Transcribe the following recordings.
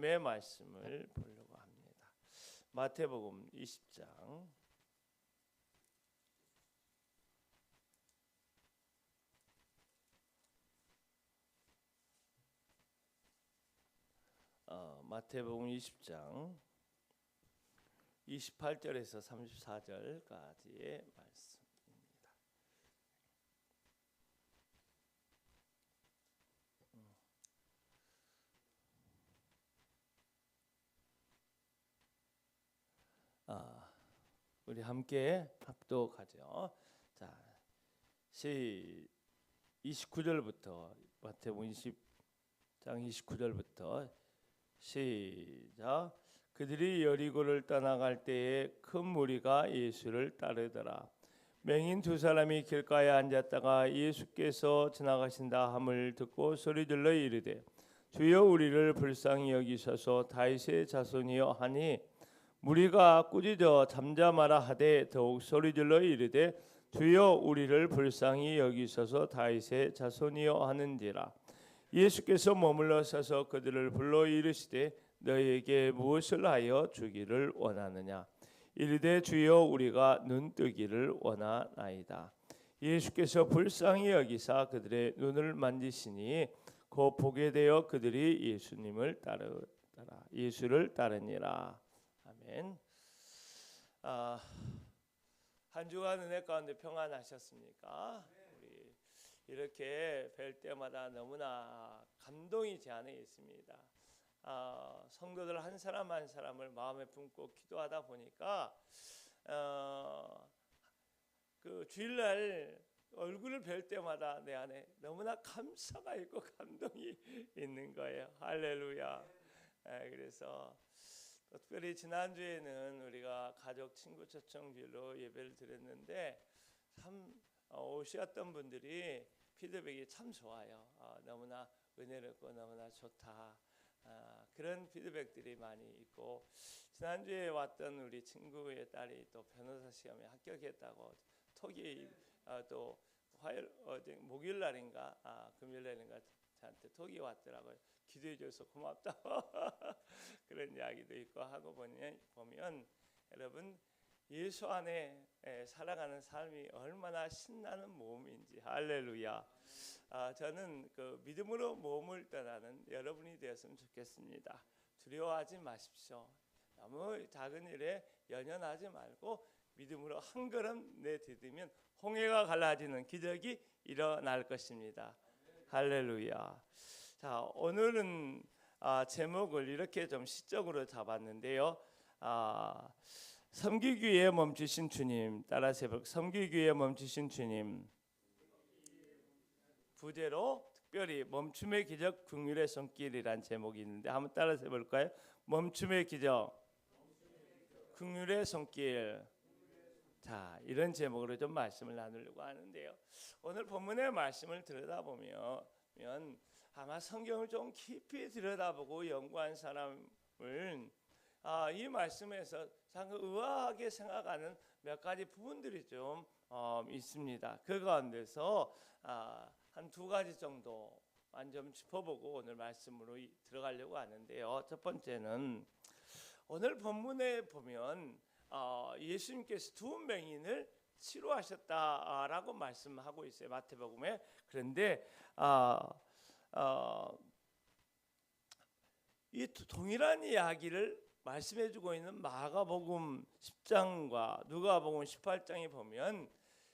하나님의 말씀을 보려고 합니다. 마태복음 20장 마태복음 20장 28절에서 34절까지의 말씀입니다. 우리 함께 합독하죠. 자, 29절부터 마태복음 20장 29절부터 시작. 그들이 여리고를 떠나갈 때에 큰 무리가 예수를 따르더라. 맹인 두 사람이 길가에 앉았다가 예수께서 지나가신다 함을 듣고 소리질러 이르되 주여 우리를 불쌍히 여기소서 다윗의 자손이여 하니 무리가 꾸짖어 잠잠하라 하되 더욱 소리질러 이르되 주여 우리를 불쌍히 여기소서 다윗의 자손이여 하는지라. 예수께서 머물러 서서 그들을 불러 이르시되 너희에게 무엇을 하여 주기를 원하느냐. 이르되 주여 우리가 눈 뜨기를 원하나이다. 예수께서 불쌍히 여기사 그들의 눈을 만지시니 곧 보게 되어 그들이 예수를 따르니라. 아멘. 한 주간 은혜 가운데 평안하셨습니까? 우리 이렇게 뵐 때마다 너무나 감동이 제 안에 있습니다. 성도들 한 사람 한 사람을 마음에 품고 기도하다 보니까 그 주일날 얼굴을 뵐 때마다 내 안에 너무나 감사가 있고 감동이 있는 거예요. 할렐루야. 그래서 특별히 지난주에는 우리가 가족 친구 초청주일로 예배를 드렸는데 참 오셨던 분들이 피드백이 참 좋아요. 너무나 은혜롭고 너무나 좋다. 그런 피드백들이 많이 있고, 지난주에 왔던 우리 친구의 딸이 또 변호사 시험에 합격했다고 톡이 또 목요일 날인가 금요일 날인가 저한테 톡이 왔더라고요. 기도해 줘서 고맙다. 그런 이야기도 있고 하고 보면 여러분 예수 안에 살아가는 삶이 얼마나 신나는 모험인지. 할렐루야. 저는 그 믿음으로 모험을 떠나는 여러분이 되었으면 좋겠습니다. 두려워하지 마십시오. 너무 작은 일에 연연하지 말고 믿음으로 한 걸음 내디디면 홍해가 갈라지는 기적이 일어날 것입니다. 할렐루야. 자, 오늘은 제목을 이렇게 좀 시적으로 잡았는데요. 섬기기 위해 멈추신 주님. 따라서 해볼까요? 섬기기 위해 멈추신 주님. 부제로 특별히 멈춤의 기적 긍휼의 손길이란 제목이 있는데 한번 따라서 해볼까요? 멈춤의 기적 긍휼의 손길. 자, 이런 제목으로 좀 말씀을 나누려고 하는데요. 오늘 본문의 말씀을 들여다보면 아마 성경을 좀 깊이 들여다보고 연구한 사람은 이 말씀에서 상당히 의아하게 생각하는 몇 가지 부분들이 좀 있습니다. 그 가운데서 한 두 가지 정도만 좀 짚어보고 오늘 말씀으로 들어가려고 하는데요. 첫 번째는 오늘 본문에 보면 예수님께서 두 맹인을 치료하셨다라고 말씀하고 있어요. 마태복음에. 그런데 이 동일한 이야기를 말씀해주고 있는 마가복음 10장과 누가복음 18장에 보면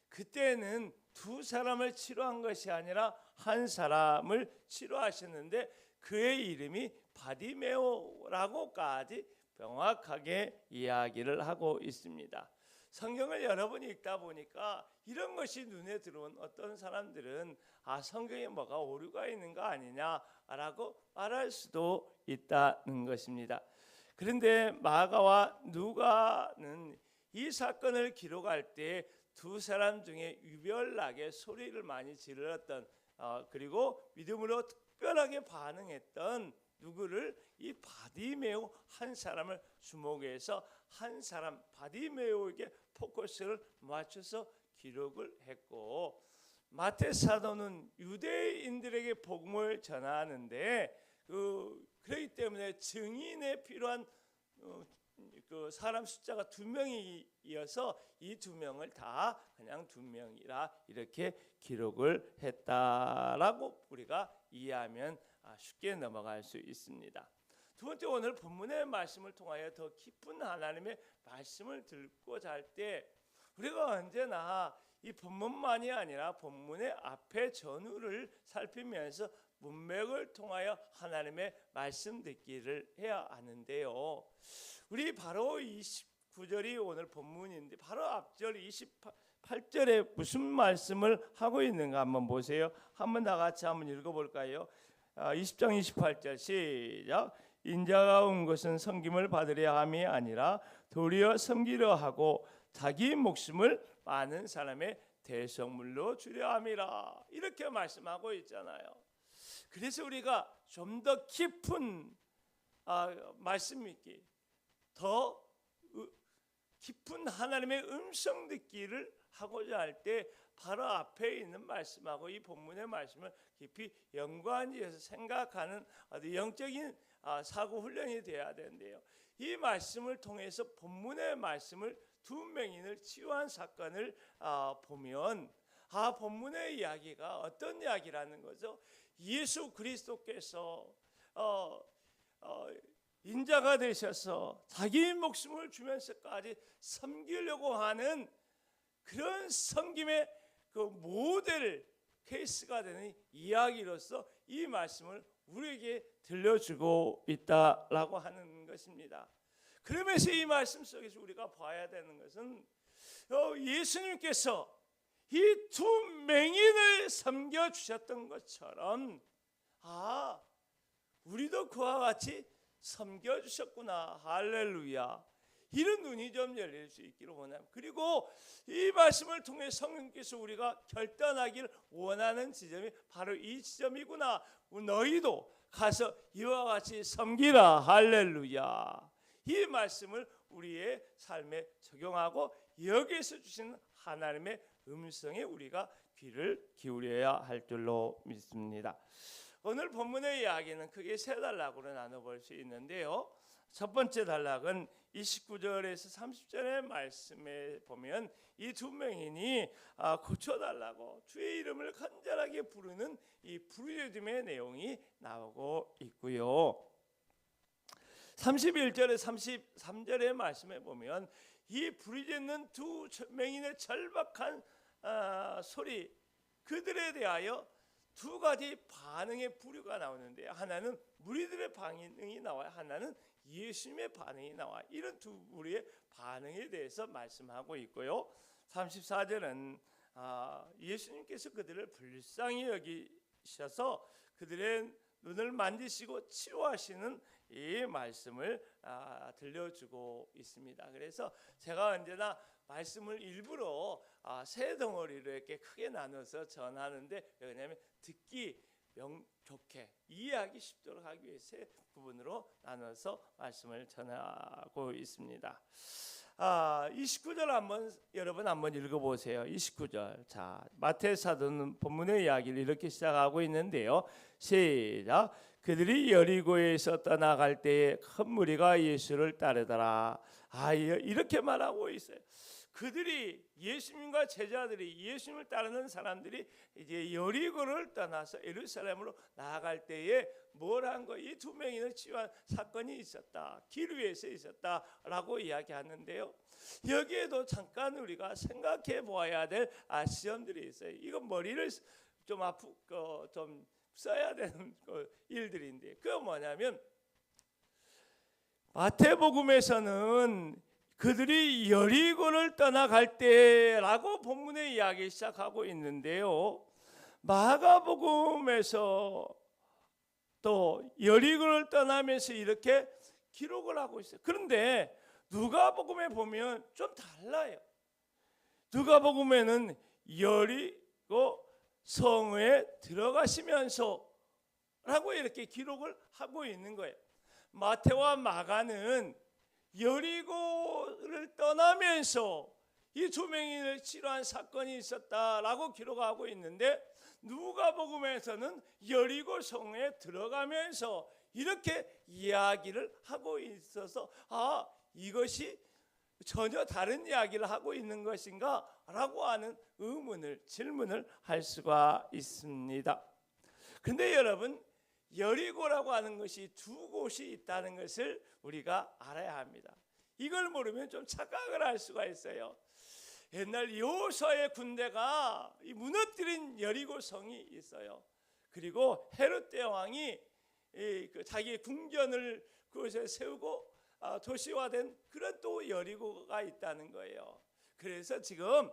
그때는 두 사람을 치료한 것이 아니라 한 사람을 치료하셨는데 그의 이름이 바디메오라고까지 명확하게 이야기를 하고 있습니다. 성경을 여러 번 읽다 보니까 이런 것이 눈에 들어온 어떤 사람들은 성경에 뭐가 오류가 있는 거 아니냐라고 말할 수도 있다는 것입니다. 그런데 마가와 누가는 이 사건을 기록할 때 두 사람 중에 유별나게 소리를 많이 질렀던 그리고 믿음으로 특별하게 반응했던 누구를 이 바디메오 한 사람을 주목해서 한 사람 바디메오에게 포커스를 맞춰서 기록을 했고, 마태 사도는 유대인들에게 복음을 전하는데 그 그렇기 때문에 증인에 필요한 그 사람 숫자가 2명이어서 이 2명을 다 그냥 2명이라 이렇게 기록을 했다라고 우리가 이해하면 쉽게 넘어갈 수 있습니다. 두 번째, 오늘 본문의 말씀을 통하여 더 깊은 하나님의 말씀을 듣고자 할 때 우리가 언제나 이 본문만이 아니라 본문의 앞에 전후를 살피면서 문맥을 통하여 하나님의 말씀 듣기를 해야 하는데요. 우리 바로 29절이 오늘 본문인데 바로 앞절 28절에 무슨 말씀을 하고 있는가 한번 보세요. 한번 다 같이 한번 읽어볼까요? 20장 28절 시작. 인자가 온 것은 섬김을 받으려 함이 아니라 도리어 섬기려 하고 자기 목숨을 많은 사람의 대성물로 주려 함이라. 이렇게 말씀하고 있잖아요. 그래서 우리가 좀 더 깊은 말씀 읽기, 더 깊은 하나님의 음성 듣기를 하고자 할 때 바로 앞에 있는 말씀하고 이 본문의 말씀을 깊이 연관지어서 생각하는 아주 영적인 사고 훈련이 돼야 되는데요. 이 말씀을 통해서 본문의 말씀을 2명인을 치유한 사건을 보면 본문의 이야기가 어떤 이야기라는 거죠? 예수 그리스도께서 인자가 되셔서 자기 목숨을 주면서까지 섬기려고 하는 그런 섬김의 그 모델 케이스가 되는 이야기로서 이 말씀을 우리에게 들려주고 있다라고 하는 것입니다. 그러면서 이 말씀 속에서 우리가 봐야 되는 것은 예수님께서 이 2맹인을 섬겨주셨던 것처럼 우리도 그와 같이 섬겨주셨구나. 할렐루야. 이런 눈이 좀 열릴 수 있기를 원합니다. 그리고 이 말씀을 통해 성령께서 우리가 결단하기를 원하는 지점이 바로 이 지점이구나. 너희도 가서 이와 같이 섬기라. 할렐루야. 이 말씀을 우리의 삶에 적용하고 여기서 주신 하나님의 음성에 우리가 귀를 기울여야 할 줄로 믿습니다. 오늘 본문의 이야기는 크게 3단락으로 나눠볼 수 있는데요. 첫 번째 단락은 29절에서 30절의 말씀에 보면 이 2명인이 고쳐달라고 주의 이름을 간절하게 부르는 이 부르짖음의 내용이 나오고 있고요. 31절에 33절의 말씀에 보면 이 부르짖는 2명인의 절박한 소리, 그들에 대하여 2가지 반응의 부류가 나오는데 하나는 무리들의 반응이 나와요. 하나는 예수님의 반응이 나와. 이런 2부류의 반응에 대해서 말씀하고 있고요. 34절은 예수님께서 그들을 불쌍히 여기셔서 그들의 눈을 만지시고 치유하시는 이 말씀을 들려주고 있습니다. 그래서 제가 언제나 말씀을 일부러 3덩어리로 이렇게 크게 나눠서 전하는데, 왜냐하면 듣기 좋게 이해하기 쉽도록 하기 위해서 3부분으로 나눠서 말씀을 전하고 있습니다. 29절 여러분 한번 읽어보세요. 29절. 자, 마태 사도는 본문의 이야기를 이렇게 시작하고 있는데요. 시작. 그들이 여리고에서 떠나갈 때에 큰 무리가 예수를 따르더라. 이렇게 말하고 있어요. 그들이 예수님과 제자들이 예수님을 따르는 사람들이 이제 여리고를 떠나서 예루살렘으로 나아갈 때에 뭘 한 거? 이 2명인을 치유한 사건이 있었다. 길 위에서 있었다라고 이야기하는데요. 여기에도 잠깐 우리가 생각해 보아야 될 시험들이 있어요. 이건 머리를 좀 써야 되는 일들인데, 그거 뭐냐면 마태복음에서는 그들이 여리고를 떠나갈 때라고 본문의 이야기 시작하고 있는데요. 마가복음에서 또 여리고를 떠나면서 이렇게 기록을 하고 있어요. 그런데 누가복음에 보면 좀 달라요. 누가복음에는 여리고 성에 들어가시면서 라고 이렇게 기록을 하고 있는 거예요. 마태와 마가는 여리고를 떠나면서 이 2명인을 치료한 사건이 있었다라고 기록하고 있는데, 누가복음에서는 여리고 성에 들어가면서 이렇게 이야기를 하고 있어서 이것이 전혀 다른 이야기를 하고 있는 것인가 라고 하는 질문을 할 수가 있습니다. 그런데 여러분, 여리고라고 하는 것이 두 곳이 있다는 것을 우리가 알아야 합니다. 이걸 모르면 좀 착각을 할 수가 있어요. 옛날 여호수아의 군대가 무너뜨린 여리고 성이 있어요. 그리고 헤롯 대왕이 자기의 궁전을 그곳에 세우고 도시화된 그런 또 여리고가 있다는 거예요. 그래서 지금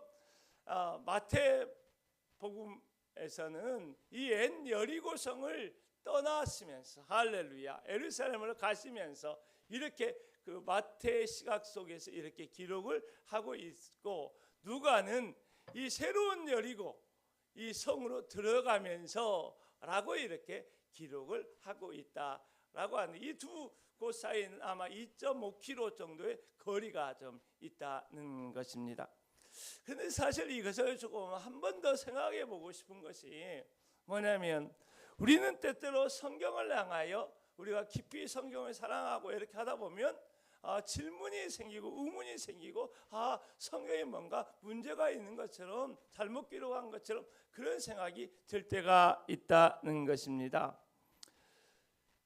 마태복음에서는 이 옛 여리고성을 떠나시면서 할렐루야 예루살렘으로 가시면서 이렇게 그 마태 시각 속에서 이렇게 기록을 하고 있고, 누가는 이 새로운 여리고 이 성으로 들어가면서라고 이렇게 기록을 하고 있다라고 하는, 이 두 곳 사이는 아마 2.5km 정도의 거리가 좀 있다는 것입니다. 그런데 사실 이것을 조금 한 번 더 생각해 보고 싶은 것이 뭐냐면, 우리는 때때로 성경을 향하여 우리가 깊이 성경을 사랑하고 이렇게 하다 보면 질문이 생기고 의문이 생기고 성경에 뭔가 문제가 있는 것처럼 잘못 기록한 것처럼 그런 생각이 들 때가 있다는 것입니다.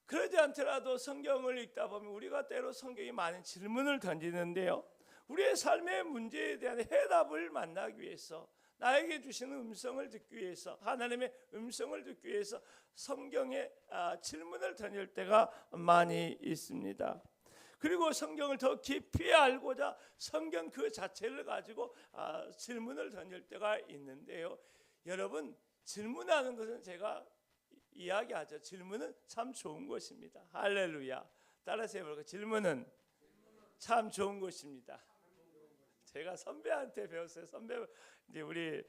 그러지 않더라도 성경을 읽다 보면 우리가 때로 성경이 많은 질문을 던지는데요, 우리의 삶의 문제에 대한 해답을 만나기 위해서, 나에게 주시는 음성을 듣기 위해서, 하나님의 음성을 듣기 위해서 성경에 질문을 던질 때가 많이 있습니다. 그리고 성경을 더 깊이 알고자 성경 그 자체를 가지고 질문을 던질 때가 있는데요, 여러분, 질문하는 것은 제가 이야기하죠. 질문은 참 좋은 것입니다. 할렐루야. 따라서 해볼까요? 질문은 참 좋은 것입니다. 제가 선배한테 배웠어요. 선배, 이제 우리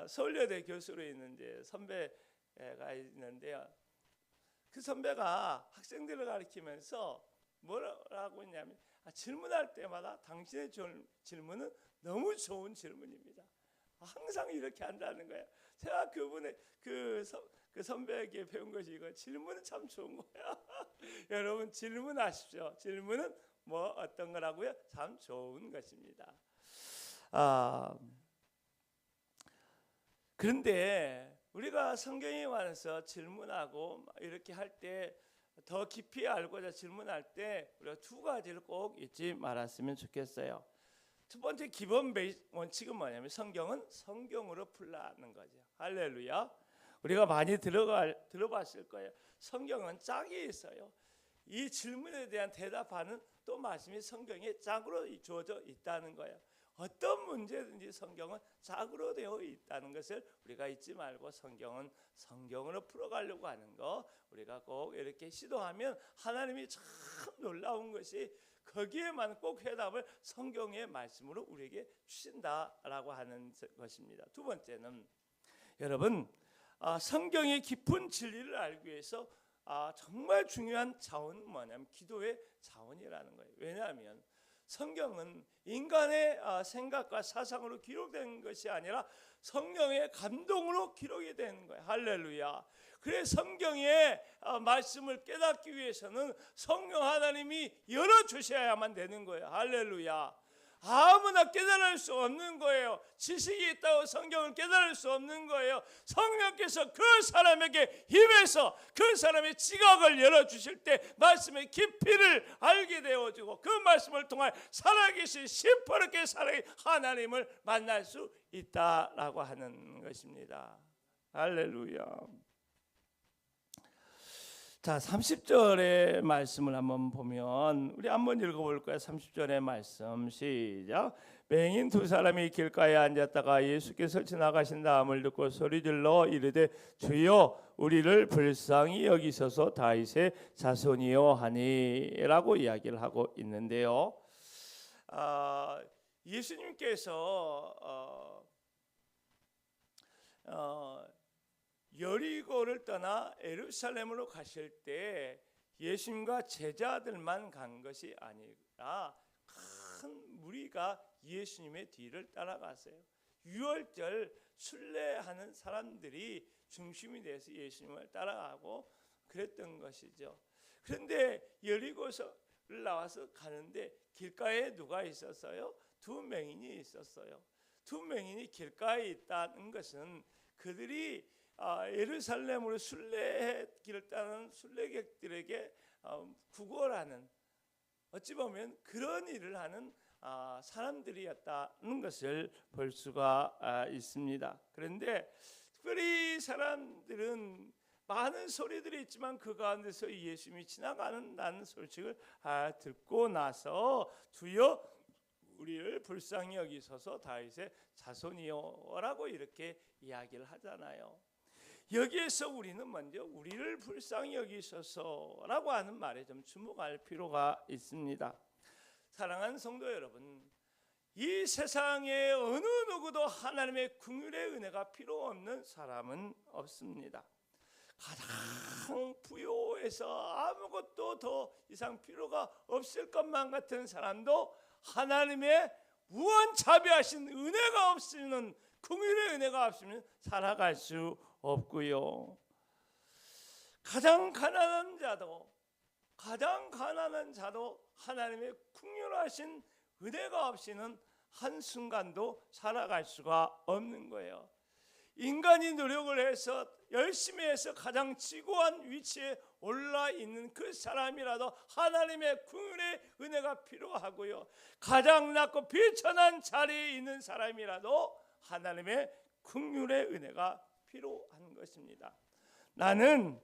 서울여대 교수로 있는 이제 선배가 있는데요, 그 선배가 학생들을 가르치면서 뭐라고 했냐면, 질문할 때마다 당신의 질문은 너무 좋은 질문입니다. 항상 이렇게 한다는 거예요. 제가 그분의 그 선배에게 배운 것이 이거, 질문은 참 좋은 거야. 여러분, 질문하십시오. 질문은 뭐 어떤 거라고요? 참 좋은 것입니다. 그런데 우리가 성경에 관해서 질문하고 이렇게 할 때, 더 깊이 알고자 질문할 때 우리가 두 가지를 꼭 잊지 말았으면 좋겠어요. 첫 번째 기본 원칙은 뭐냐면, 성경은 성경으로 풀라는 거죠. 할렐루야. 우리가 많이 들어봤을 거예요. 성경은 짝이 있어요. 이 질문에 대한 대답하는 또 말씀이 성경에 짝으로 주어져 있다는 거예요. 어떤 문제든지 성경은 짝으로 되어 있다는 것을 우리가 잊지 말고, 성경은 성경으로 풀어가려고 하는 거 우리가 꼭 이렇게 시도하면 하나님이 참 놀라운 것이, 거기에만 꼭 해답을 성경의 말씀으로 우리에게 주신다라고 하는 것입니다. 두 번째는, 여러분, 성경의 깊은 진리를 알기 위해서 정말 중요한 자원은 뭐냐면 기도의 자원이라는 거예요. 왜냐하면 성경은 인간의 생각과 사상으로 기록된 것이 아니라 성령의 감동으로 기록이 되는 거예요. 할렐루야. 그래서 성경의 말씀을 깨닫기 위해서는 성령 하나님이 열어주셔야만 되는 거예요. 할렐루야. 아무나 깨달을 수 없는 거예요. 지식이 있다고 성경을 깨달을 수 없는 거예요. 성령께서 그 사람에게 힘해서 그 사람의 지각을 열어주실 때 말씀의 깊이를 알게 되어지고, 그 말씀을 통해 살아계신 시퍼렇게 살아계신 하나님을 만날 수 있다라고 하는 것입니다. 할렐루야. 자, 30절의 말씀을 한번 보면, 우리 한번 읽어볼까요? 30절의 말씀 시작. 맹인 두 사람이 길가에 앉았다가 예수께서 지나가신 다음을 듣고 소리질러 이르되, 주여 우리를 불쌍히 여기소서, 다윗의 자손이요 하니 라고 이야기를 하고 있는데요, 예수님께서 여리고를 떠나 예루살렘으로 가실 때 예수님과 제자들만 간 것이 아니라 큰 무리가 예수님의 뒤를 따라갔어요. 유월절 순례하는 사람들이 중심이 돼서 예수님을 따라가고 그랬던 것이죠. 그런데 여리고를 나와서 가는데 길가에 누가 있었어요? 두 맹인이 있었어요. 두 맹인이 길가에 있다는 것은 그들이 예루살렘으로 순례길을 따는 순례객들에게 구걸하는, 어찌 보면 그런 일을 하는 사람들이었다는 것을 볼 수가 있습니다. 그런데 특별히 사람들은 많은 소리들이 있지만 그 가운데서 예수님이 지나가는다는 소식을 듣고 나서 주여 우리를 불쌍히 여기소서 다윗의 자손이요라고 이렇게 이야기를 하잖아요. 여기에서 우리는 먼저 우리를 불쌍히 여기소서라고 하는 말에 좀 주목할 필요가 있습니다. 사랑하는 성도 여러분, 이 세상에 어느 누구도 하나님의 긍휼의 은혜가 필요 없는 사람은 없습니다. 가장 부유해서 아무것도 더 이상 필요가 없을 것만 같은 사람도 하나님의 무한자비하신 은혜가 없으면, 긍휼의 은혜가 없으면 살아갈 수 없고요. 가장 가난한 자도 하나님의 긍휼하신 은혜가 없이는 한순간도 살아갈 수가 없는 거예요. 인간이 노력을 해서 열심히 해서 가장 지고한 위치에 올라 있는 그 사람이라도 하나님의 긍휼의 은혜가 필요하고요. 가장 낮고 비천한 자리에 있는 사람이라도 하나님의 긍휼의 은혜가 필요한 것입니다. 나는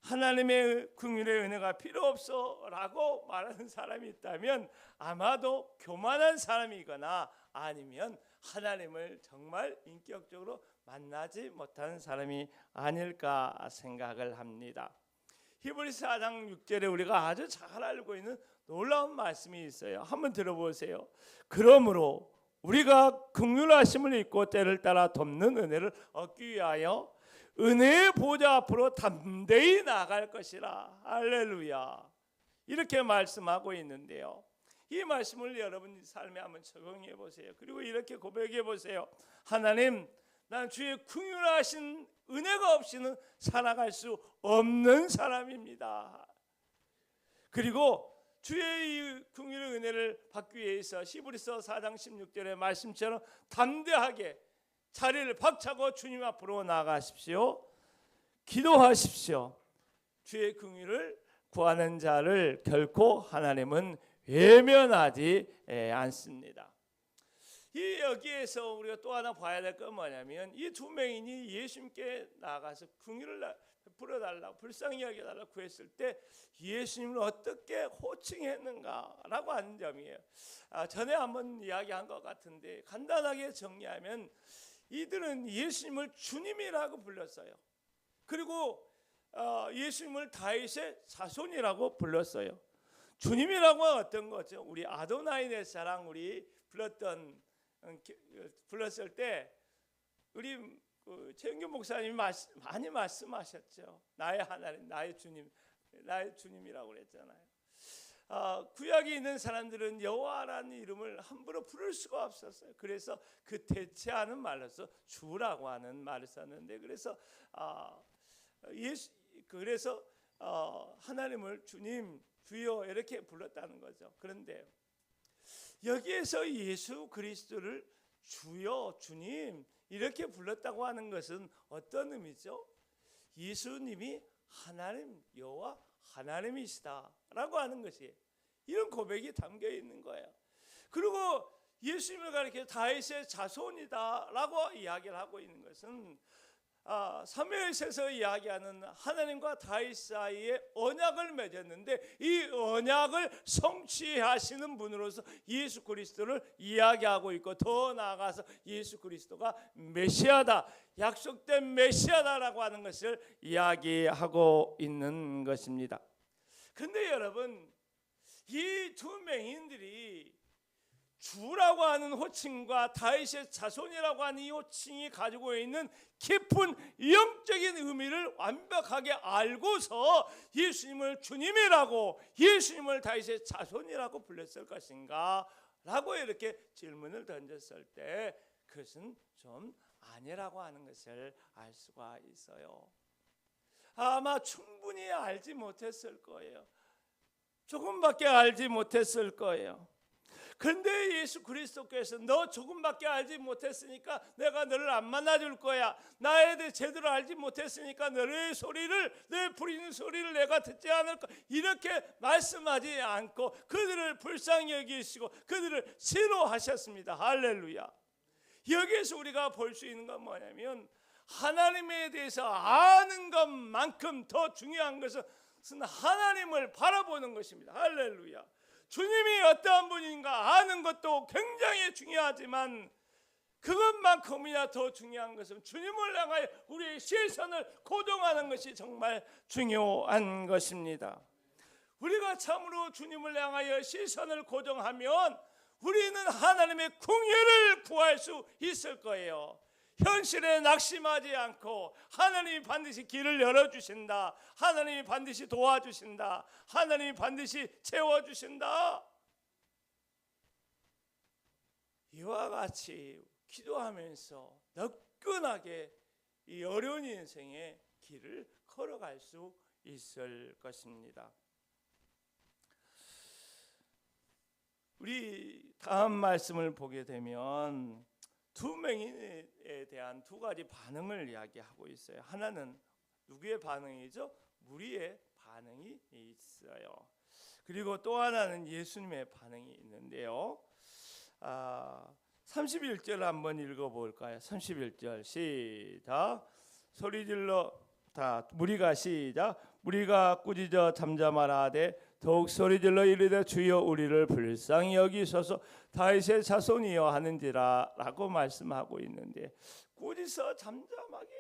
하나님의 긍휼의 은혜가 필요 없어라고 말하는 사람이 있다면 아마도 교만한 사람이거나 아니면 하나님을 정말 인격적으로 만나지 못하는 사람이 아닐까 생각을 합니다. 히브리서 4장 6절에 우리가 아주 잘 알고 있는 놀라운 말씀이 있어요. 한번 들어보세요. 그러므로 우리가 긍휼하심을 입고 때를 따라 돕는 은혜를 얻기 위하여 은혜의 보좌 앞으로 담대히 나아갈 것이라. 할렐루야. 이렇게 말씀하고 있는데요. 이 말씀을 여러분 삶에 한번 적용해 보세요. 그리고 이렇게 고백해 보세요. 하나님, 난 주의 긍휼하신 은혜가 없이는 살아갈 수 없는 사람입니다. 그리고 주의 이 긍휼의 은혜를 받기 위해서 히브리서 4장 16절의 말씀처럼 담대하게 자리를 박차고 주님 앞으로 나아가십시오. 기도하십시오. 주의 긍휼을 구하는 자를 결코 하나님은 외면하지 않습니다. 이 여기에서 우리가 또 하나 봐야 될 건 뭐냐면 이 두 맹인이 예수님께 나가서 긍휼을 베풀어달라고, 불쌍히 여겨달라고 구했을 때 예수님을 어떻게 호칭했는가라고 하는 점이에요. 전에 한번 이야기한 것 같은데 간단하게 정리하면 이들은 예수님을 주님이라고 불렀어요. 그리고 예수님을 다윗의 자손이라고 불렀어요. 주님이라고 어떤 거죠? 우리 아도나이 내 사랑 우리 불렀을 때 우리 최영규 목사님이 많이 말씀하셨죠. 나의 하나님, 나의 주님, 나의 주님이라고 그랬잖아요. 구약에 있는 사람들은 여호와라는 이름을 함부로 부를 수가 없었어요. 그래서 그 대체하는 말로서 주라고 하는 말을 썼는데, 그래서 하나님을 주님, 주여 이렇게 불렀다는 거죠. 그런데 여기에서 예수 그리스도를 주여, 주님 이렇게 불렀다고 하는 것은 어떤 의미죠? 예수님이 하나님, 여호와 하나님이시다라고 하는 것이 이런 고백이 담겨 있는 거예요. 그리고 예수님을 가리켜 다윗의 자손이다라고 이야기를 하고 있는 것은 사무엘서에서 이야기하는 하나님과 다윗 사이에 언약을 맺었는데 이 언약을 성취하시는 분으로서 예수 그리스도를 이야기하고 있고, 더 나아가서 예수 그리스도가 메시아다, 약속된 메시아다라고 하는 것을 이야기하고 있는 것입니다. 그런데 여러분, 이 두 맹인들이 주라고 하는 호칭과 다윗의 자손이라고 하는 이 호칭이 가지고 있는 깊은 영적인 의미를 완벽하게 알고서 예수님을 주님이라고, 예수님을 다윗의 자손이라고 불렀을 것인가 라고 이렇게 질문을 던졌을 때 그것은 좀 아니라고 하는 것을 알 수가 있어요. 아마 충분히 알지 못했을 거예요. 조금밖에 알지 못했을 거예요. 그런데 예수 그리스도께서 너 조금밖에 알지 못했으니까 내가 너를 안 만나줄 거야. 나에 대해 제대로 알지 못했으니까 너의 소리를, 내 부르는 소리를 내가 듣지 않을 거야. 이렇게 말씀하지 않고 그들을 불쌍히 여기시고 그들을 싫어하셨습니다. 할렐루야. 여기에서 우리가 볼 수 있는 건 뭐냐면 하나님에 대해서 아는 것만큼 더 중요한 것은 하나님을 바라보는 것입니다. 할렐루야. 주님이 어떠한 분인가 아는 것도 굉장히 중요하지만 그것만큼이나 더 중요한 것은 주님을 향하여 우리의 시선을 고정하는 것이 정말 중요한 것입니다. 우리가 참으로 주님을 향하여 시선을 고정하면 우리는 하나님의 궁예를 구할 수 있을 거예요. 현실에 낙심하지 않고 하나님이 반드시 길을 열어주신다. 하나님이 반드시 도와주신다. 하나님이 반드시 채워주신다. 이와 같이 기도하면서 너끈하게 이 어려운 인생의 길을 걸어갈 수 있을 것입니다. 우리 다음 말씀을 보게 되면 두 맹인에 대한 두 가지 반응을 이야기하고 있어요. 하나는 누구의 반응이죠? 무리의 반응이 있어요. 그리고 또 하나는 예수님의 반응이 있는데요. 31절 한번 읽어볼까요? 31절 시작. 소리질러 다 무리가 시작. 무리가 꾸짖어 잠잠하라 하되 더욱 소리질러 이르되 주여 우리를 불쌍히 여기소서 다윗의 자손이여 하는지라 라고 말씀하고 있는데 꾸짖어 잠잠하게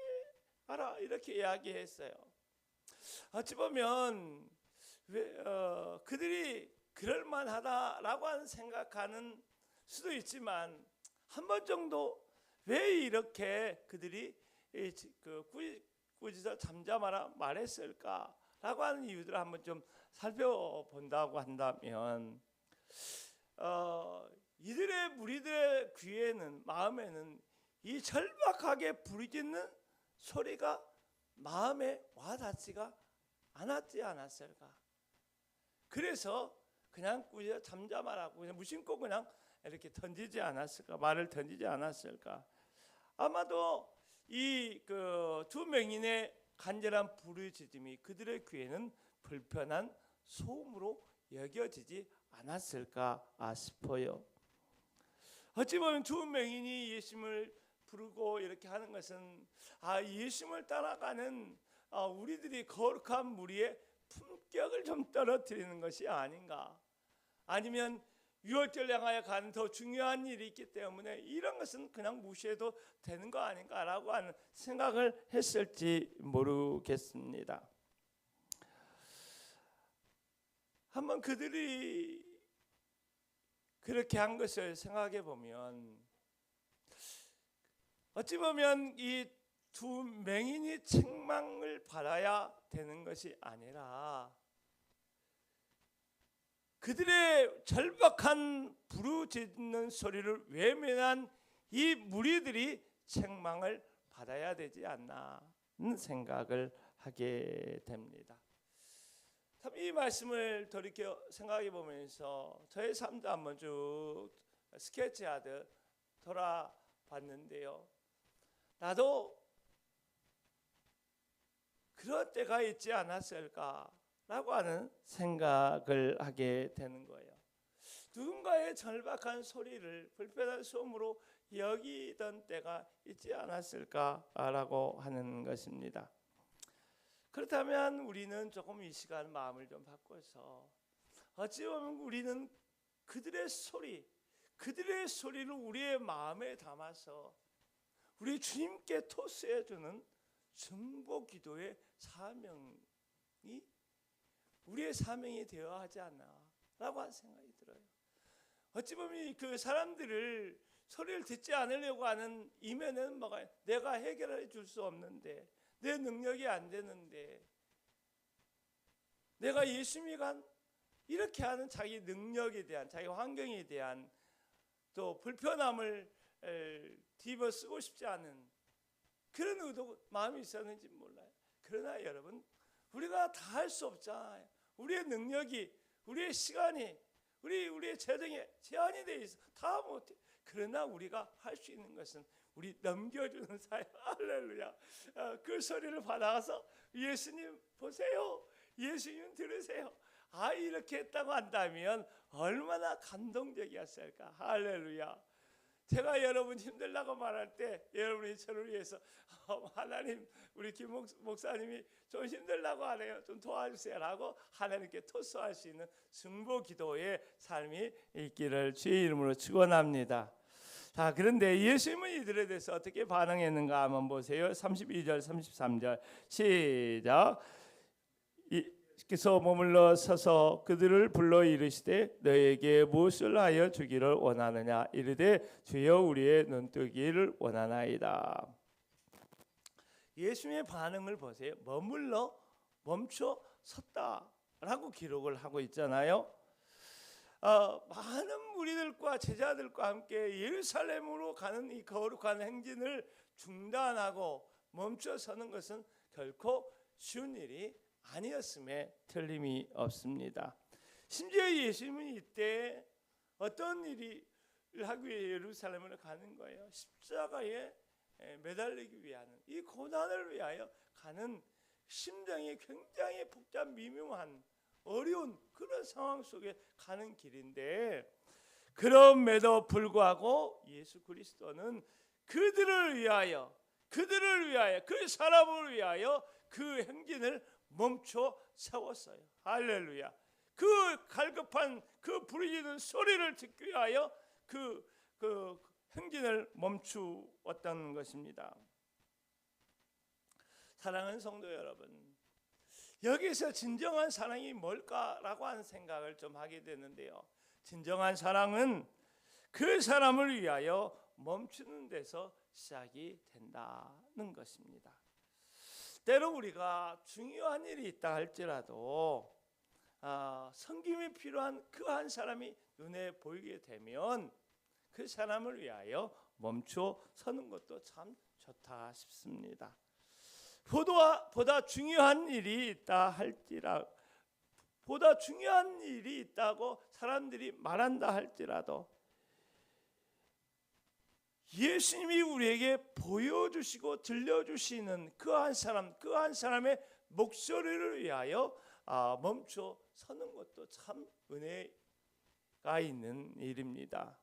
하라 이렇게 이야기했어요. 어찌 보면 그들이 그럴만하다라고 생각하는 수도 있지만 한 번 정도 왜 이렇게 그들이 꾸짖어 잠잠하라 말했을까라고 하는 이유들을 한번 좀 살펴본다고 한다면 이들의 무리들의 귀에는 마음에는 이 절박하게 부르짖는 소리가 마음에 와닿지가 않았지 않았을까. 그래서 그냥 꾸짖어 잠잠하라고 그냥 무심코 그냥 이렇게 던지지 않았을까. 말을 던지지 않았을까. 아마도 이 두 맹인의 간절한 부르짖음이 그들의 귀에는 불편한 소음으로 여겨지지 않았을까 싶어요. 어찌 보면 두 맹인이 예수님을 부르고 이렇게 하는 것은 예수님을 따라가는 우리들이 거룩한 무리의 품격을 좀 떨어뜨리는 것이 아닌가. 아니면 유월절 향하여 가는 더 중요한 일이 있기 때문에 이런 것은 그냥 무시해도 되는 거 아닌가라고 하는 생각을 했을지 모르겠습니다. 한번 그들이 그렇게 한 것을 생각해 보면 어찌 보면 이 두 맹인이 책망을 받아야 되는 것이 아니라 그들의 절박한 부르짖는 소리를 외면한 이 무리들이 책망을 받아야 되지 않나는 생각을 하게 됩니다. 참 이 말씀을 돌이켜 생각해 보면서 저의 삶도 한번 쭉 스케치하듯 돌아봤는데요. 나도 그런 때가 있지 않았을까라고 하는 생각을 하게 되는 거예요. 누군가의 절박한 소리를 불편한 소음으로 여기던 때가 있지 않았을까라고 하는 것입니다. 그렇다면 우리는 조금 이 시간 마음을 좀 바꿔서 어찌 보면 우리는 그들의 소리를 우리의 마음에 담아서 우리 주님께 토스해주는 중보 기도의 사명이 우리의 사명이 되어야 하지 않나라고 하는 생각이 들어요. 어찌 보면 그 사람들을 소리를 듣지 않으려고 하는 이면에는 뭐가 내가 해결해 줄 수 없는데 내 능력이 안 되는데 내가 예수님이 간 이렇게 하는 자기 능력에 대한 자기 환경에 대한 또 불편함을 뒤집어 쓰고 싶지 않은 그런 의도 마음이 있었는지 몰라요. 그러나 여러분, 우리가 다 할 수 없잖아요. 우리의 능력이, 우리의 시간이, 우리의 재정에 제한이 돼 있어. 다 못해. 그러나 우리가 할 수 있는 것은 우리 넘겨주는 사역. 할렐루야. 그 소리를 받아서 예수님 보세요, 예수님 들으세요. 이렇게 했다고 한다면 얼마나 감동적이었을까. 할렐루야. 제가 여러분 힘들다고 말할 때 여러분이 저를 위해서 하나님, 우리 김 목사님이 좀 힘들다고 하네요, 좀 도와주세요 라고 하나님께 토스할 수 있는 중보 기도의 삶이 있기를 주의 이름으로 축원합니다. 자, 그런데 예수님은 이들에 대해서 어떻게 반응했는가 한번 보세요. 32절 33절 시작. 그래서 머물러 서서 그들을 불러 이르시되 너에게 무엇을 하여 주기를 원하느냐. 이르되 주여 우리의 눈뜨기를 원하나이다. 예수님의 반응을 보세요. 머물러 멈춰 섰다라고 기록을 하고 있잖아요. 많은 무리들과 제자들과 함께 예루살렘으로 가는 이 거룩한 행진을 중단하고 멈춰 서는 것은 결코 쉬운 일이 아니었음에 틀림이 없습니다. 심지어 예수님은 이때 어떤 일을 하기 위해 예루살렘으로 가는 거예요. 십자가에 매달리기 위한 이 고난을 위하여 가는 심정이 굉장히 복잡 미묘한 어려운 그런 상황 속에 가는 길인데, 그럼에도 불구하고 예수 그리스도는 그들을 위하여 그 사람을 위하여 그 행진을 멈춰 세웠어요. 할렐루야. 그 갈급한 그 부르짖는 소리를 듣기 위하여 그 행진을 멈추었다는 것입니다. 사랑하는 성도 여러분, 여기서 진정한 사랑이 뭘까라고 하는 생각을 좀 하게 되는데요. 진정한 사랑은 그 사람을 위하여 멈추는 데서 시작이 된다는 것입니다. 때로 우리가 중요한 일이 있다 할지라도 섬김이 필요한 그 한 사람이 눈에 보이게 되면 그 사람을 위하여 멈춰 서는 것도 참 좋다 싶습니다. 보다 중요한 일이 있다 할지라도, 보다 중요한 일이 있다고 사람들이 말한다 할지라도 예수님이 우리에게 보여주시고 들려주시는 그 한 사람의 목소리를 위하여 멈춰 서는 것도 참 은혜가 있는 일입니다.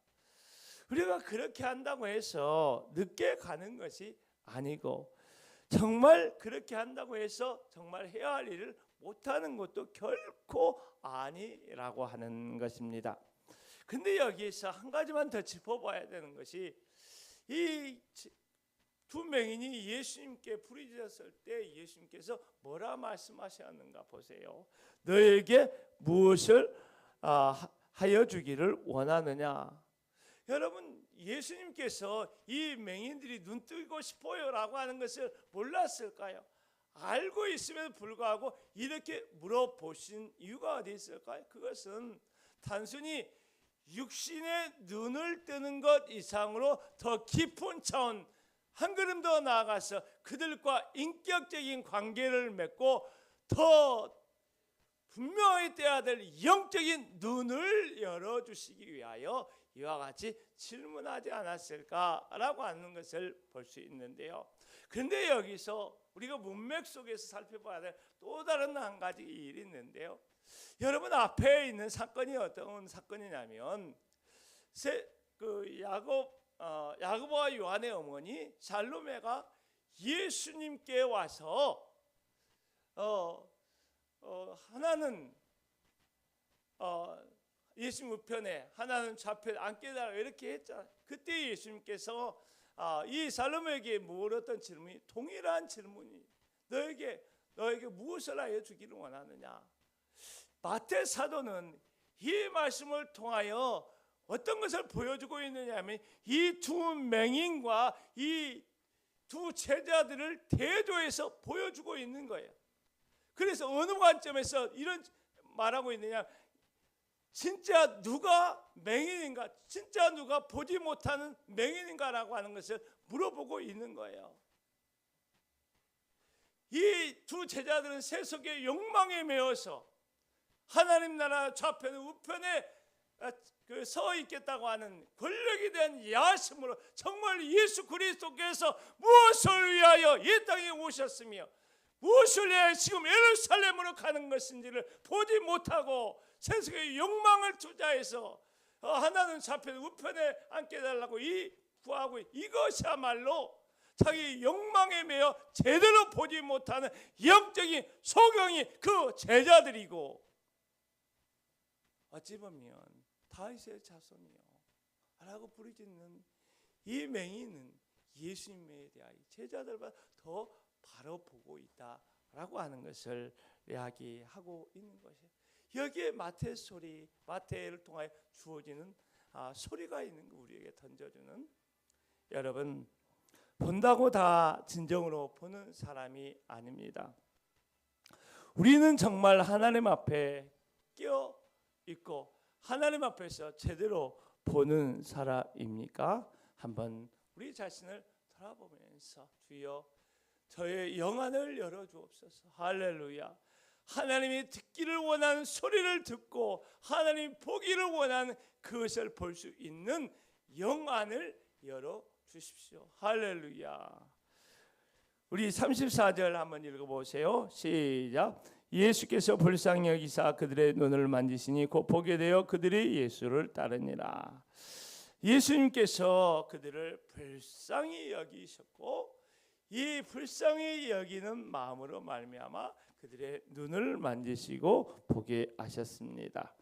우리가 그렇게 한다고 해서 늦게 가는 것이 아니고, 정말 그렇게 한다고 해서 정말 해야 할 일을 못하는 것도 결코 아니라고 하는 것입니다. 근데 여기에서 한 가지만 더 짚어봐야 되는 것이, 이 두 맹인이 예수님께 부르짖었을 때 예수님께서 뭐라 말씀하셨는가 보세요. 너에게 무엇을 하여 주기를 원하느냐. 여러분, 예수님께서 이 맹인들이 눈뜨고 싶어요라고 하는 것을 몰랐을까요? 알고 있음에도 불구하고 이렇게 물어보신 이유가 어디 있을까요? 그것은 단순히 육신의 눈을 뜨는 것 이상으로 더 깊은 차원, 한 걸음 더 나아가서 그들과 인격적인 관계를 맺고 더 분명히 떼야 될 영적인 눈을 열어주시기 위하여 이와 같이 질문하지 않았을까라고 하는 것을 볼 수 있는데요. 그런데 여기서 우리가 문맥 속에서 살펴봐야 될 또 다른 한 가지 일이 있는데요. 여러분, 앞에 있는 사건이 어떤 사건이냐면, 야고보와 요한의 어머니 살로메가 예수님께 와서 하나는 예수님 우편에 하나는 좌편에 앉게달라 이렇게 했잖아요. 그때 예수님께서 이 살로메에게 물었던 질문이 동일한 질문이, 너에게 무엇을 하여 주기를 원하느냐. 마태 사도는 이 말씀을 통하여 어떤 것을 보여주고 있느냐 하면, 이 두 맹인과 이 두 제자들을 대조해서 보여주고 있는 거예요. 그래서 어느 관점에서 이런 말하고 있느냐, 진짜 누가 맹인인가, 진짜 누가 보지 못하는 맹인인가라고 하는 것을 물어보고 있는 거예요. 이 두 제자들은 세속의 욕망에 매여서 하나님 나라 좌편에 우편에 서 있겠다고 하는 권력에 대한 야심으로 정말 예수 그리스도께서 무엇을 위하여 이 땅에 오셨으며 무엇을 위하여 지금 예루살렘으로 가는 것인지를 보지 못하고 세속의 욕망을 투자해서 하나는 좌편에 우편에 앉게 해달라고 구하고, 이것이야말로 자기 욕망에 매여 제대로 보지 못하는 영적인 소경이 그 제자들이고, 어찌 보면 다윗의 자손이요 라고 부르짖는 이 맹인은 예수님에 대하여 제자들보다 더 바로 보고 있다라고 하는 것을 이야기하고 있는 것이에요. 여기에 마태를 통하여 주어지는 소리가 있는 거, 우리에게 던져주는, 여러분, 본다고 다 진정으로 보는 사람이 아닙니다. 우리는 정말 하나님 앞에 끼어 있고 하나님 앞에서 제대로 보는 사람입니까? 한번 우리 자신을 돌아보면서, 주여 저의 영안을 열어주옵소서. 할렐루야. 하나님이 듣기를 원하는 소리를 듣고 하나님이 보기를 원하는 그것을 볼 수 있는 영안을 열어주십시오. 할렐루야. 우리 34절 한번 읽어보세요. 시작. 예수께서 불쌍히 여기사 그들의 눈을 만지시니 곧 보게 되어 그들이 예수를 따르니라. 예수님께서 그들을 불쌍히 여기셨고, 이 불쌍히 여기는 마음으로 말미암아 그들의 눈을 만지시고 보게 하셨습니다.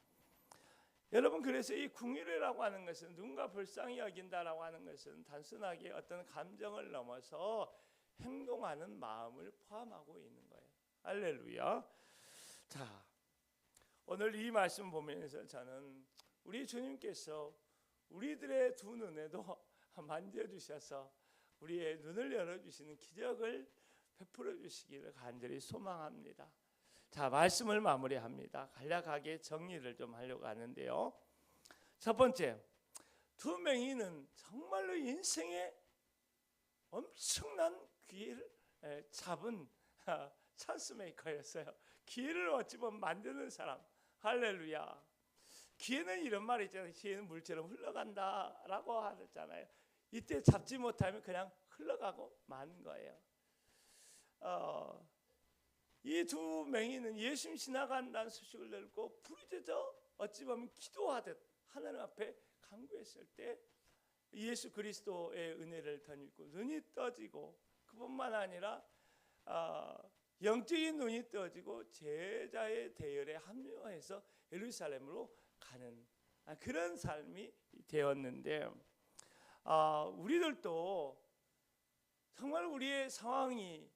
여러분, 그래서 이 긍휼이라고 하는 것은, 누군가 불쌍히 여긴다라고 하는 것은 단순하게 어떤 감정을 넘어서 행동하는 마음을 포함하고 있는 거예요. 할렐루야. 자, 오늘 이 말씀 보면서 저는 우리 주님께서 우리들의 두 눈에도 만져주셔서 우리의 눈을 열어주시는 기적을 베풀어 주시기를 간절히 소망합니다. 자, 말씀을 마무리합니다. 간략하게 정리를 좀 하려고 하는데요. 첫 번째, 두 맹인은 정말로 인생의 엄청난 기회를 잡은 찬스 메이커였어요. 기회를 어찌 보면 만드는 사람. 할렐루야. 기회는 이런 말이 있잖아요. 기회는 물처럼 흘러간다라고 하잖아요. 이때 잡지 못하면 그냥 흘러가고 마는 거예요. 이 두 맹인은 예수님 지나간다는 소식을 듣고 부르짖어 어찌 보면 기도하듯 하나님 앞에 간구했을 때 예수 그리스도의 은혜를 덧입고 눈이 떠지고, 그뿐만 아니라 영적인 눈이 떠지고 제자의 대열에 합류해서 예루살렘으로 가는 그런 삶이 되었는데, 우리들도 정말 우리의 상황이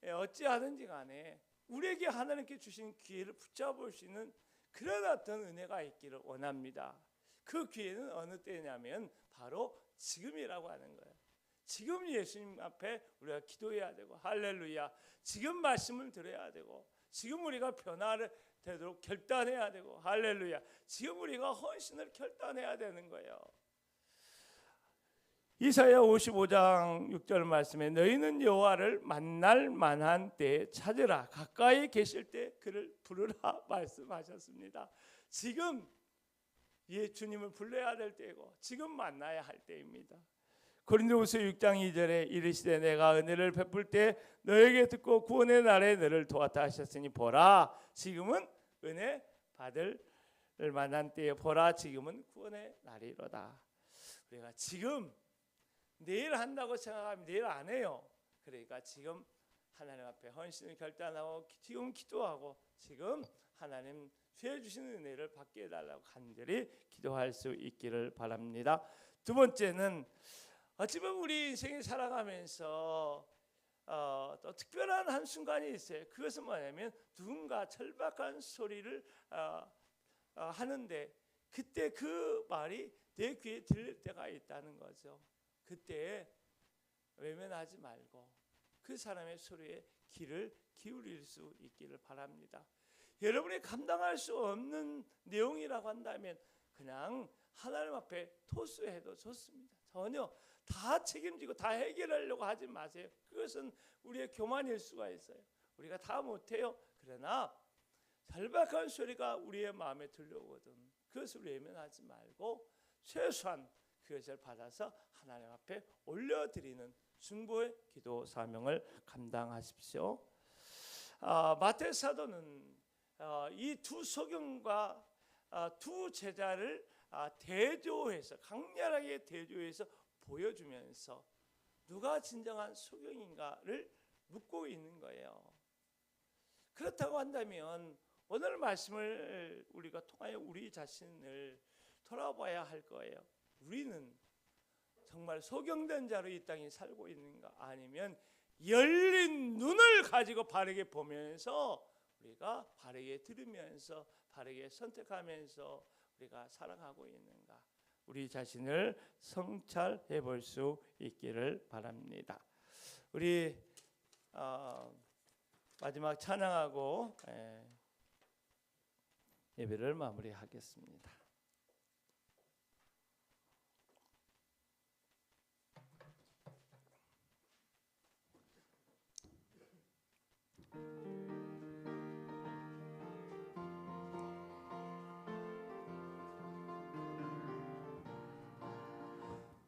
어찌하든지 간에 우리에게 하나님께 주신 기회를 붙잡을 수 있는 그런 어떤 은혜가 있기를 원합니다. 그 기회는 어느 때냐면 바로 지금이라고 하는 거예요. 지금 예수님 앞에 우리가 기도해야 되고, 할렐루야, 지금 말씀을 들어야 되고, 지금 우리가 변화를 되도록 결단해야 되고, 할렐루야, 지금 우리가 헌신을 결단해야 되는 거예요. 이사야 55장 6절 말씀에 너희는 여호와를 만날 만한 때에 찾으라, 가까이 계실 때 그를 부르라 말씀하셨습니다. 지금 주님을 불러야 될 때이고 지금 만나야 할 때입니다. 고린도후서 6장 2절에 이르시되 내가 은혜를 베풀 때 너에게 듣고 구원의 날에 너를 도왔다 하셨으니 보라 지금은 은혜 받을 만한 때에 보라 지금은 구원의 날이로다. 우리가 지금 내일 한다고 생각하면 내일 안 해요. 그러니까 지금 하나님 앞에 헌신을 결단하고 지금 기도하고 지금 하나님 주여 주시는 은혜를 받게 해달라고 간절히 기도할 수 있기를 바랍니다. 두 번째는 어찌 보면 우리 인생을 살아가면서 또 특별한 한순간이 있어요. 그것은 뭐냐면 누군가 절박한 소리를 하는데 그때 그 말이 내 귀에 들릴 때가 있다는 거죠. 그때 외면하지 말고 그 사람의 소리에 귀를 기울일 수 있기를 바랍니다. 여러분이 감당할 수 없는 내용이라고 한다면 그냥 하나님 앞에 토스해도 좋습니다. 전혀 다 책임지고 다 해결하려고 하지 마세요. 그것은 우리의 교만일 수가 있어요. 우리가 다 못해요. 그러나 절박한 소리가 우리의 마음에 들려오거든. 그것을 외면하지 말고 최소한 그것을 받아서 하나님 앞에 올려드리는 중보의 기도 사명을 감당하십시오. 마태 사도는 이 두 소경과 두 제자를 대조해서 강렬하게 대조해서 보여주면서 누가 진정한 소경인가를 묻고 있는 거예요. 그렇다고 한다면 오늘 말씀을 우리가 통하여 우리 자신을 돌아봐야 할 거예요. 우리는 정말 소경된 자로 이 땅에 살고 있는가, 아니면 열린 눈을 가지고 바르게 보면서 우리가 바르게 들으면서 바르게 선택하면서 우리가 살아가고 있는가, 우리 자신을 성찰해 볼 수 있기를 바랍니다. 우리 마지막 찬양하고 예배를 마무리하겠습니다.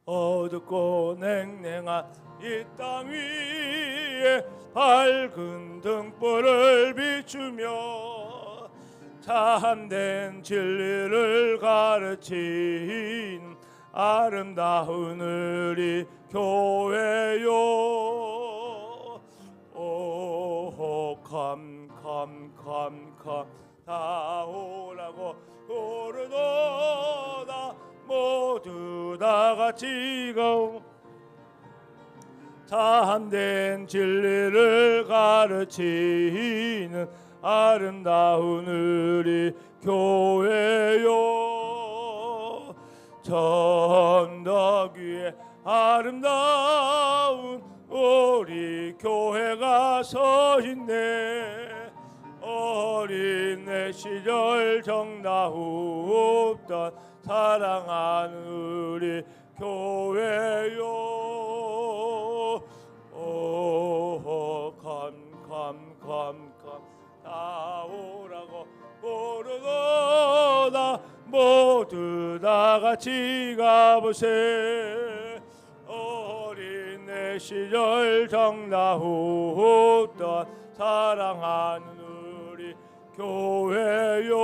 어둡고 냉랭한 이 땅 위에 밝은 등불을 비추며 참된 진리를 가르친 아름다운 우리 교회요. 오 컴 다 오라고 부르도다. 모두 다 같이 가 참된 진리를 가르치는 아름다운 우리 교회요. 전덕 위에 아름다운 우리 교회가 서 있네. 어린 내 시절 정다웠던 사랑하는 우리 교회요. 오 컴 다 오라고 부르도다. 모두 다 같이 가보세. 어린 내 시절 정다웠던 사랑하는 우리 교회요.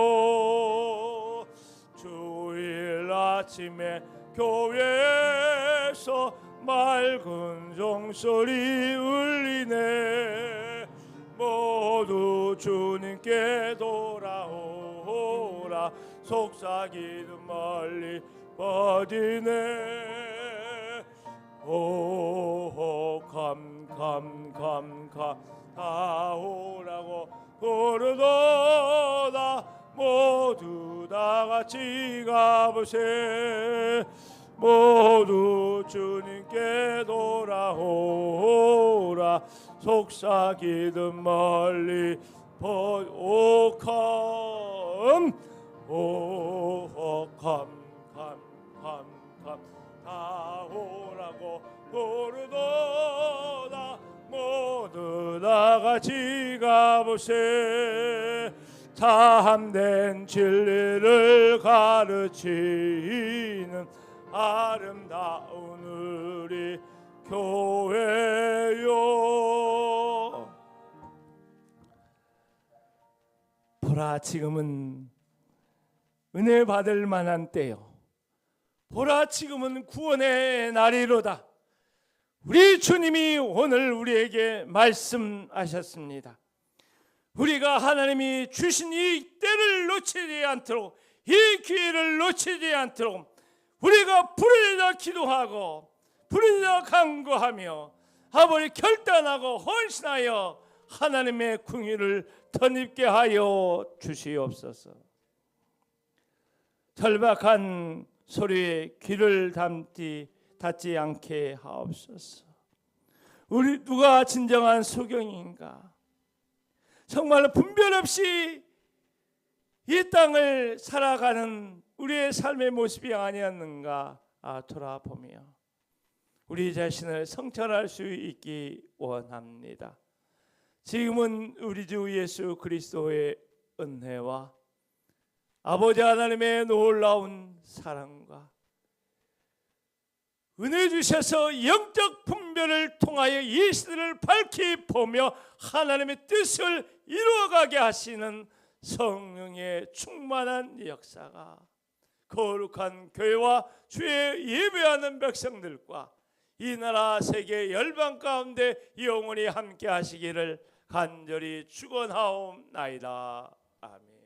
주일 아침에 교회에서 맑은 종소리 울리네. 모두 주님께 돌아오라. 속삭이듯 멀리 퍼지네. 오 컴 다 오라고 부르도다. 모두 다 같이 가보세. 모두 주님께 돌아오라. 속삭이듯 멀리 오 컴 다 오라고 부르도다. 모두 다 같이 가보세. 참된 진리를 가르치는 아름다운 우리 교회요. 보라, 지금은 은혜 받을 만한 때요. 보라, 지금은 구원의 날이로다. 우리 주님이 오늘 우리에게 말씀하셨습니다. 우리가 하나님이 주신 이 때를 놓치지 않도록, 이 기회를 놓치지 않도록 우리가 부르짖어 기도하고 부르짖어 간구하며 아버지 결단하고 헌신하여 하나님의 궁유를 덧입게 하여 주시옵소서. 절박한 소리에 귀를 닫지 않게 하옵소서. 우리 누가 진정한 소경인가? 정말 분별 없이 이 땅을 살아가는 우리의 삶의 모습이 아니었는가 돌아보며 우리 자신을 성찰할 수 있기 원합니다. 지금은 우리 주 예수 그리스도의 은혜와 아버지 하나님의 놀라운 사랑과 은혜 주셔서 영적 분별을 통하여 이 시대를 밝히 보며 하나님의 뜻을 이루어가게 하시는 성령의 충만한 역사가 거룩한 교회와 주의 예배하는 백성들과 이 나라 세계 열방 가운데 영원히 함께 하시기를 간절히 축원하옵나이다. 아멘.